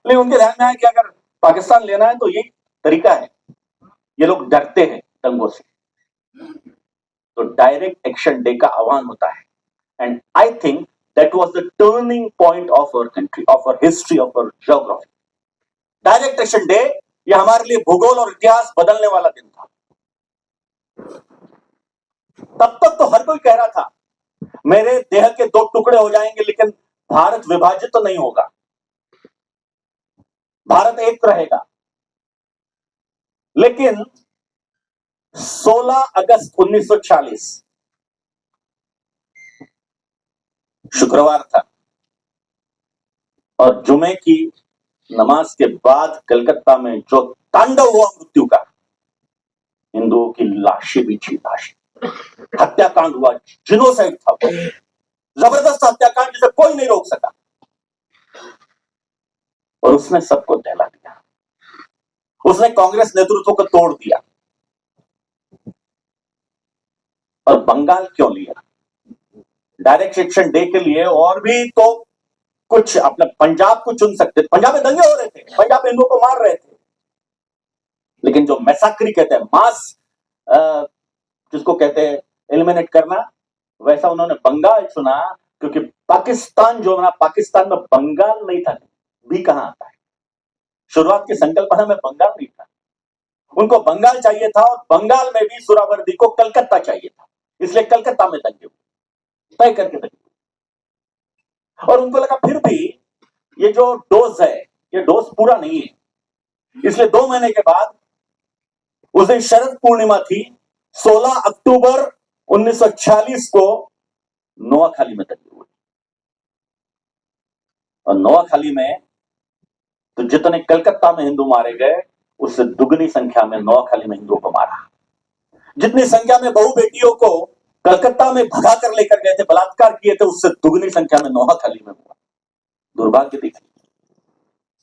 लेकिन उनके ध्यान में आया कि अगर पाकिस्तान लेना है तो यही तरीका है, ये लोग डरते हैं दंगों से, तो डायरेक्ट एक्शन डे का आह्वान होता है। And I think that was the turning point of our country, of our history, of our geography. Direct action day ये हमारे लिए भूगोल और इतिहास बदलने वाला दिन था। तब तक तो हर कोई कह रहा था मेरे देह के दो टुकड़े हो जाएंगे लेकिन भारत विभाजित तो नहीं होगा, भारत एक रहेगा। लेकिन 16 अगस्त 1940 शुक्रवार था और जुमे की नमाज के बाद कलकत्ता में जो तांडव हुआ मृत्यु का, हिंदुओं की लाशें बिछी, लाशें, हत्याकांड हुआ, जिनोसाइड था, जबरदस्त हत्याकांड जिसे कोई नहीं रोक सका, और उसने सबको दहला दिया। उसने कांग्रेस नेतृत्व को तोड़ दिया। और बंगाल क्यों लिया डायरेक्ट एक्शन डे के लिए? और भी तो कुछ, अपने पंजाब को चुन सकते थे, पंजाब में दंगे हो रहे थे, पंजाब में हिंदुओं को मार रहे थे, लेकिन जो मैसाक्री कहते हैं, मास जिसको कहते हैं एलिमिनेट करना, वैसा उन्होंने बंगाल चुना, क्योंकि पाकिस्तान जो ना, पाकिस्तान में बंगाल नहीं था, भी कहां आता है, शुरुआत की संकल्पना में बंगाल नहीं था, उनको बंगाल चाहिए था, और बंगाल में भी सुहरावर्दी को कलकत्ता चाहिए था, इसलिए कलकत्ता में दंगे हुए, तय करके दंगे हुए। और उनको लगा फिर भी ये जो डोज है, ये डोज पूरा नहीं है, इसलिए 2 महीने के बाद, उस दिन शरद पूर्णिमा थी, 16 अक्टूबर 1946 को नोआखाली में दंगे हुए। और नोआखाली में तो जितने कलकत्ता में हिंदू मारे गए, उससे दुगनी संख्या में नोआखाली में हिंदुओं को मारा। जितनी संख्या में बहु बेटियों को कलकत्ता में भगा कर लेकर गए थे, बलात्कार किए थे, उससे दुगनी संख्या में नोआखाली में हुआ। दुर्भाग्य देखिए,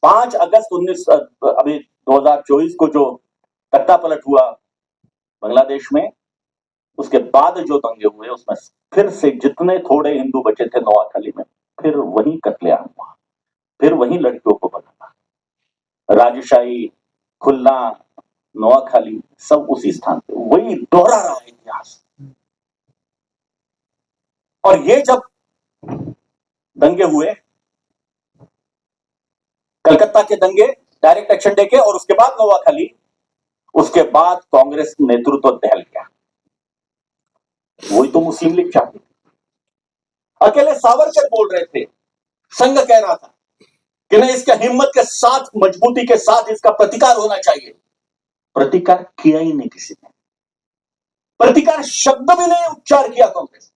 5 अगस्त 2024 को जो तख्ता पलट हुआ बांग्लादेश में, उसके बाद जो दंगे हुए, उसमें फिर से जितने थोड़े हिंदू बचे थे नोआखाली में, फिर वही कत्लेआम हुआ, फिर वही लड़कियों को बनाना, राजशाही, खुलना, नोआखाली, सब उसी स्थान पे, वही दोहरा रहा है इतिहास। और ये जब दंगे हुए, कलकत्ता के दंगे डायरेक्ट एक्शन डे के, और उसके बाद नोआखाली, उसके बाद कांग्रेस नेतृत्व दहल गया। वही तो मुस्लिम लीग चाहती थी। अकेले सावरकर बोल रहे थे, संघ कह रहा था कि नहीं, इसका हिम्मत के साथ, मजबूती के साथ इसका प्रतिकार होना चाहिए। प्रतिकार किया ही नहीं किसी ने, प्रतिकार शब्द भी नहीं उच्चार किया कांग्रेस।